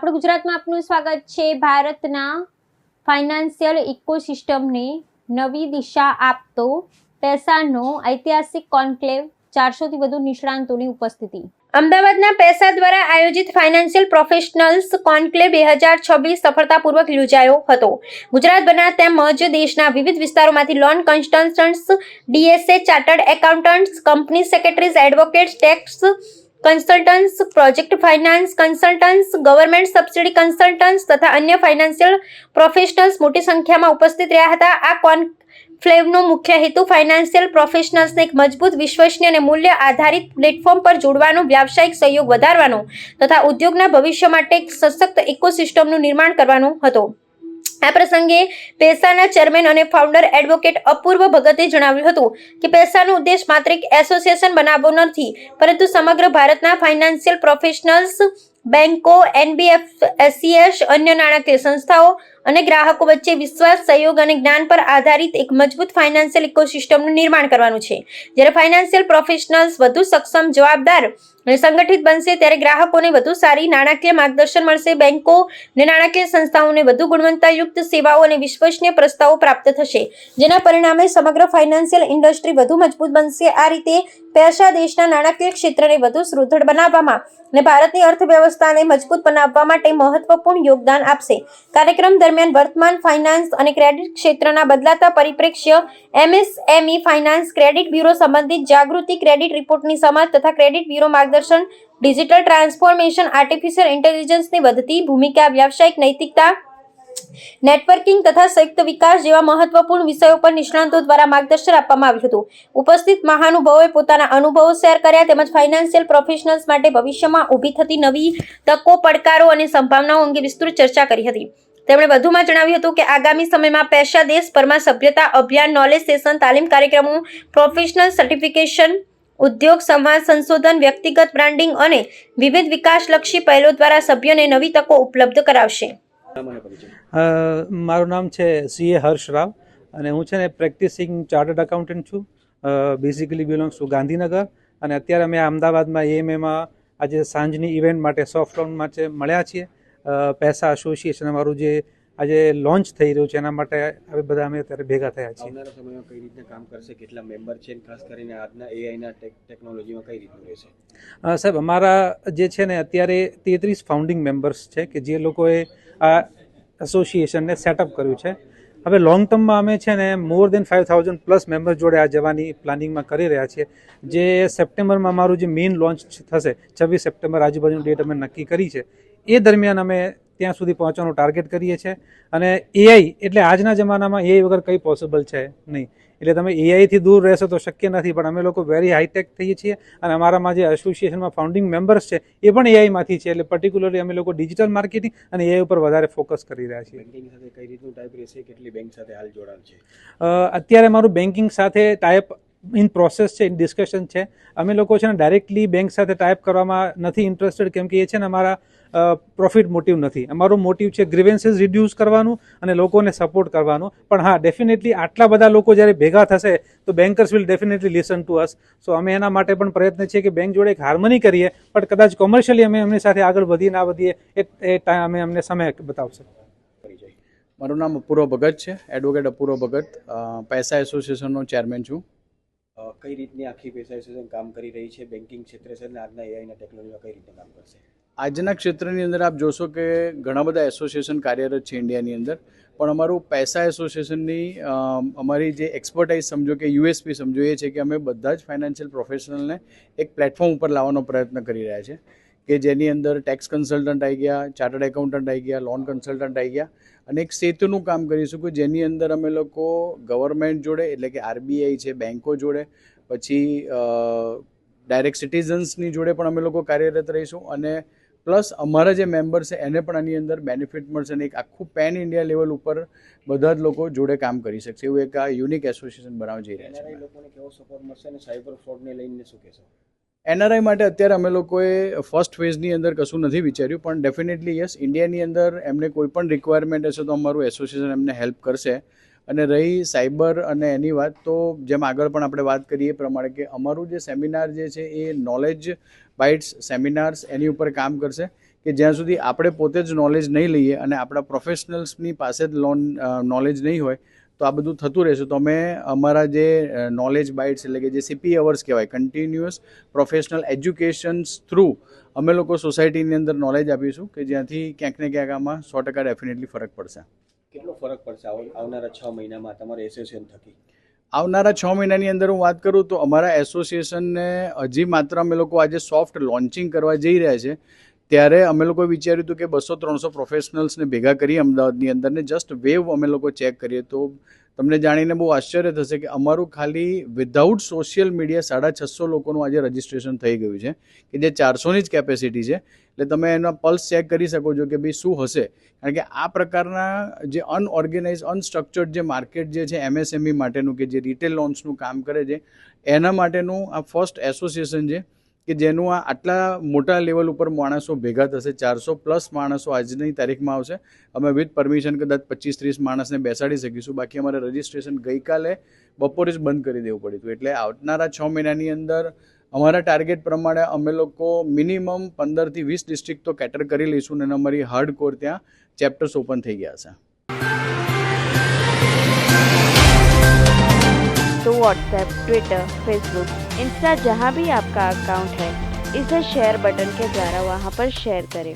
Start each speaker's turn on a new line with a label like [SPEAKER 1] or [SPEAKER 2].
[SPEAKER 1] આપણે ગુજરાતમાં આપનું સ્વાગત છે। ભારતના ફાઇનાન્શિયલ ઇકોસિસ્ટમને નવી દિશા આપતો પૈસાનો ઐતિહાસિક કોન્ક્લેવ, 400 થી વધુ નિષ્ણાંતોની ઉપસ્થિતિ। અમદાવાદના પૈસા દ્વારા આયોજિત ફાઇનાન્શિયલ પ્રોફેશનલ્સ કોન્ક્લેવ 2026 સફળતાપૂર્વક યોજાયો હતો। ગુજરાતભરના તેમજ દેશના વિવિધ વિસ્તારોમાંથી loan consultants, DSA, chartered accountants, company secretaries, advocates, tax consultants, project finance consultants, government subsidy consultants તથા અન્ય ફાઇનાન્શિયલ પ્રોફેશનલ્સ મોટી સંખ્યામાં ઉપસ્થિત રહ્યા હતા। આ કોન્ક્લેવનો મુખ્ય હેતુ ફાઇનાન્શિયલ પ્રોફેશનલ્સને એક મજબૂત, વિશ્વસનીય અને મૂલ્ય આધારિત પ્લેટફોર્મ પર જોડવાનો, વ્યાવસાયિક સહયોગ વધારવાનો તથા ઉદ્યોગના ભવિષ્ય માટે એક સશક્ત ઇકોસિસ્ટમનું નિર્માણ કરવાનો હતો। આ પ્રસંગે પૈસાના ચેરમેન અને ફાઉન્ડર એડવોકેટ અપૂર્વ ભગતે જણાવ્યું હતું કે પૈસાનો ઉદ્દેશ માત્ર એક એસોસિએશન બનાવવો નથી, પરંતુ સમગ્ર ભારતના ફાઇનાન્શિયલ પ્રોફેશનલ્સ, બેંકો, એનબીએફસીએસ, અન્ય નાણાકીય સંસ્થાઓ અને ગ્રાહકો વચ્ચે વિશ્વાસ, સહયોગ અને જ્ઞાન પર આધારિત એક મજબૂત ફાઇનાન્શિયલ ઇકોસિસ્ટમનું નિર્માણ કરવાનું છે। જ્યારે ફાઇનાન્શિયલ પ્રોફેશનલ્સ વધુ સક્ષમ, જવાબદાર અને સંગઠિત બનશે, ત્યારે ગ્રાહકોને વધુ સારી નાણાકીય માર્ગદર્શન મળશે, બેંકો અને નાણાકીય સંસ્થાઓને વધુ ગુણવત્તાયુક્ત સેવાઓ અને વિશ્વસનીય પ્રસ્તાવો પ્રાપ્ત થશે, જેના પરિણામે સમગ્ર ફાઇનાન્શિયલ ઇન્ડસ્ટ્રી વધુ મજબૂત બનશે। આ રીતે પૈસા દેશના નાણાકીય ક્ષેત્રને વધુ સુદૃઢ બનાવવામાં અને ભારતની અર્થવ્યવસ્થાને મજબૂત બનાવવા માટે મહત્વપૂર્ણ યોગદાન આપશે। કાર્યક્રમ દરમિયાન વર્તમાન ફાઇનાન્સ અને ક્રેડિટ ક્ષેત્રના બદલાતા પરિપ્રેક્ષ્ય, એમએસએમઈ ફાઇનાન્સ, ક્રેડિટ બ્યુરો સંબંધિત જાગૃતિ, ક્રેડિટ રિપોર્ટની સમજ તથા ક્રેડિટ બ્યુરો માર્ગદર્શન, ડિજિટલ ટ્રાન્સફોર્મેશન, આર્ટિફિશિયલ ઇન્ટેલિજન્સની વધતી ભૂમિકા, વ્યાવસાયિક નૈતિકતા, નેટવર્કિંગ તથા સંયુક્ત વિકાસ જેવા મહત્વપૂર્ણ વિષયો પર નિષ્ણાંતો દ્વારા માર્ગદર્શન આપવામાં આવ્યું હતું। ઉપસ્થિત મહાનુભાવોએ પોતાના અનુભવો શેર કર્યા તેમજ ફાઇનાન્શિયલ પ્રોફેશનલ્સ માટે ભવિષ્યમાં ઊભી થતી નવી તકો, પડકારો અને સંભાવનાઓ અંગે વિસ્તૃત ચર્ચા કરી હતી। તેમણે વધુમાં જણાવ્યું હતું કે આગામી સમયમાં પૈસા દેશભરમાં સભ્યતા અભિયાન, નોલેજ સેશન, તાલીમ કાર્યક્રમો, પ્રોફેશનલ સર્ટિફિકેશન, ઉદ્યોગ સંવાદ, સંશોધન, વ્યક્તિગત બ્રાન્ડિંગ અને વિવિધ વિકાસલક્ષી પહેલો દ્વારા સભ્યોને નવી તકો ઉપલબ્ધ કરાવશે।
[SPEAKER 2] મારું નામ છે સીએ હર્ષ રાવ અને હું છે ને પ્રેક્ટિસિંગ ચાર્ટર્ડ એકાઉન્ટન્ટ છું। બેઝિકલી બિલોંગ્સ ટુ ગાંધીનગર અને અત્યારે અમે અમદાવાદમાં એએમએમાં આજે સાંજની ઇવેન્ટ માટે સોફ્ટ લોન્ચ માટે મળ્યા છીએ। પૈસા એસોસિએશન અમારું જે આજે લોન્ચ થઈ રહ્યું છે એના માટે હવે બધા અમે અત્યારે ભેગા થયા છીએ।
[SPEAKER 3] આવનારા સમયમાં કઈ રીતના કામ કરશે, કેટલા મેમ્બર છે, ખાસ કરીને આજના એઆઈના ટેકનોલોજીમાં કઈ રીતનું રહેશે?
[SPEAKER 2] સાહેબ, અમારા જે છે ને અત્યારે 33 ફાઉન્ડિંગ મેમ્બર્સ છે કે જે લોકોએ આ એસોસિએશનને સેટઅપ કર્યું છે। હવે લોંગ ટર્મમાં અમે છે ને મોર દેન 5000 પ્લસ મેમ્બર્સ જોડે આ જવાની પ્લાનિંગમાં કરી રહ્યા છીએ। જે સપ્ટેમ્બરમાં અમારું જે મેઇન લોન્ચ થશે, 26 સપ્ટેમ્બર આજુબાજુની ડેટ અમે નક્કી કરી છે, એ દરમિયાન અમે ત્યાં સુધી પહોંચવાનું ટાર્ગેટ કરીએ છીએ। અને એઆઈ એટલે આજના જમાનામાં એઆઈ વગર કંઈ પોસિબલ છે નહીં, એટલે તમે એઆઈથી દૂર રહેશો તો શક્ય નથી, પણ અમે લોકો વેરી હાઈટેક થઈએ છીએ અને અમારામાં જે એસોસિએશનમાં ફાઉન્ડિંગ મેમ્બર્સ છે એ પણ એઆઈમાંથી છે, એટલે પર્ટિક્યુલરલી અમે લોકો ડિજિટલ માર્કેટિંગ અને એઆઈ ઉપર વધારે ફોકસ કરી રહ્યા છીએ।
[SPEAKER 3] બેન્કિંગ સાથે કઈ રીતનું ટાઈપ રહેશે, કેટલી બેંક સાથે હાલ જોડાણ છે?
[SPEAKER 2] અત્યારે મારું બેન્કિંગ સાથે ટાઈપ ઇન પ્રોસેસ છે, ઇન ડિસ્કશન છે। અમે લોકો છે ને ડાયરેક્ટલી બેંક સાથે ટાઈપ કરવામાં નથી ઇન્ટરેસ્ટેડ, કેમ કે એ છે ને અમારા પ્રોફિટ મોટિવ નથી, અમારું મોટિવ છે ગ્રીવેન્સીસ રિડ્યુસ કરવાનું અને લોકોને સપોર્ટ કરવાનું। પણ હા, ડેફિનેટલી આટલા બધા લોકો જ્યારે ભેગા થશે તો bankers will definitely listen to us. So અમે એના માટે પણ પ્રયત્ન છે કે બેંક જોડે એક હાર્મની કરીએ, પણ કદાચ કોમર્શિયલી અમે એમની સાથે આગળ વધીએ ના વધીએ એ ટાઈમ અમે અમને સમય બતાવશે।
[SPEAKER 4] મારું નામ અપૂર્વ ભગત છે, એડવોકેટ અપૂર્વ ભગત, પૈસા એસોસિએશનનો ચેરમેન છું।
[SPEAKER 3] કઈ રીતની આખી પૈસા એસોસિએશન કામ કરી રહી છે બેન્કિંગ ક્ષેત્રે છે અને આજના એઆઈના ટેકનોલોજીમાં કઈ રીતે કામ કરશે?
[SPEAKER 4] આજના ક્ષેત્રની અંદર આપ જોશો કે ઘણા બધા એસોસિએશન કાર્યરત છે ઇન્ડિયાની અંદર, પણ અમારું પૈસા એસોસિએશનની અમારી જે એક્સપર્ટાઇઝ સમજો કે યુએસપી સમજો એ છે કે અમે બધા જ ફાઇનાન્શિયલ પ્રોફેશનલને એક પ્લેટફોર્મ ઉપર લાવવાનો પ્રયત્ન કરી રહ્યા છે કે જેની અંદર ટેક્સ કન્સલ્ટન્ટ આવી ગયા, ચાર્ટર્ડ એકાઉન્ટન્ટ આવી ગયા, લોન કન્સલ્ટન્ટ આવી ગયા અને એક સેતુનું કામ કરીશું કે જેની અંદર અમે લોકો ગવર્મેન્ટ જોડે એટલે કે આરબીઆઈ છે, બેન્કો જોડે, પછી ડાયરેક્ટ સિટીઝન્સની જોડે પણ અમે લોકો કાર્યરત રહીશું અને પ્લસ અમારા જે મેમ્બર છે એને પણ આની અંદર બેનિફિટ મળશે અને એક આખું પેન ઇન્ડિયા લેવલ ઉપર બધા જ લોકો જોડે કામ કરી શકશે એવું એક આ યુનિક એસોસિએશન બનાવવા જઈ રહ્યા છે।
[SPEAKER 3] લોકોને કેવો સપોર્ટ મળશે અને સાયબર ફ્રોડને લઈને શું કહેશો?
[SPEAKER 4] એનઆરઆઈ માટે અત્યારે અમે લોકોએ ફર્સ્ટ ફેઝની અંદર કશું નથી વિચાર્યું, પણ ડેફિનેટલી યસ, ઇન્ડિયાની અંદર એમને કોઈ પણ રિક્વાયરમેન્ટ હશે તો અમારું એસોસિએશન એમને હેલ્પ કરશે। અને રહી સાયબર અને એની વાત, તો જેમ આગળ પણ આપણે વાત કરીએ એ પ્રમાણે કે અમારું જે સેમિનાર જે છે એ નોલેજ બાઇટ્સ સેમિનાર્સ એની ઉપર કામ કરશે કે જ્યાં સુધી આપણે પોતે જ નોલેજ નહીં લઈએ અને આપણા પ્રોફેશનલ્સની પાસે જ નોલેજ નહીં હોય તો આ બધું થતું રહેશે. તો અમે અમારા જે નોલેજ બાઇટ્સ એટલે કે જે CP અવર્સ કહેવાય, કન્ટિન્યુઅસ પ્રોફેશનલ એજ્યુકેશન્સ થ્રુ અમે લોકો સોસાયટીની અંદર નોલેજ આપીશું કે જ્યાંથી ક્યાંક ને ક્યાંક આમાં 100% ડેફિનેટલી ફરક પડશે.
[SPEAKER 3] કેટલો ફરક પડશે આવનારા 6 મહિનામાં તમારા એસોસિએશન થકી?
[SPEAKER 4] આવનારા 6 મહિનાની અંદર હું વાત કરું તો અમારા એસોસિએશનને હજી માત્ર અમે લોકો આજે સોફ્ટ લોન્ચિંગ કરવા જઈ રહ્યા છે. ત્યારે અમે લોકોએ વિચાર્યું હતું કે 200-300 પ્રોફેશનલ્સને ભેગા કરીએ અમદાવાદની અંદર ને જસ્ટ વેવ અમે લોકો ચેક કરીએ. તો તમને જાણીને બહુ આશ્ચર્ય થશે કે અમારું ખાલી વિધાઉટ સોશિયલ મીડિયા 650 લોકોનું આજે રજિસ્ટ્રેશન થઈ ગયું છે કે જે 400ની જ કેપેસિટી છે. એટલે તમે એનો પલ્સ ચેક કરી શકો છો કે ભાઈ શું હશે. કારણ કે આ પ્રકારના જે અનઓર્ગેનાઇઝ અનસ્ટ્રક્ચર્ડ જે માર્કેટ જે છે MSME માટેનું કે જે રિટેલ લોન્સનું કામ કરે છે એના માટેનું આ ફર્સ્ટ એસોસિએશન છે કે જેનું આ આટલા મોટા લેવલ ઉપર માણસો ભેગા થશે. 400+ માણસો આજની તારીખમાં આવશે. અમે વિથ પરમિશન કદાચ 25-30 માણસને બેસાડી શકીશું. બાકી અમારે રજિસ્ટ્રેશન ગઈકાલે બપોરે જ બંધ કરી દેવું પડ્યું હતું. એટલે આવનારા 6 મહિનાની અંદર અમારા ટાર્ગેટ પ્રમાણે અમે લોકો મિનિમમ 15-20 ડિસ્ટ્રિક્ટ તો કેટર કરી લઈશું અને અમારી હાર્ડ કોર ત્યાં ચેપ્ટર્સ ઓપન થઈ ગયા છે.
[SPEAKER 5] तो व्हाट्सएप, ट्विटर, फेसबुक, इंस्टा जहाँ भी आपका अकाउंट है इसे शेयर बटन के द्वारा वहाँ पर शेयर करें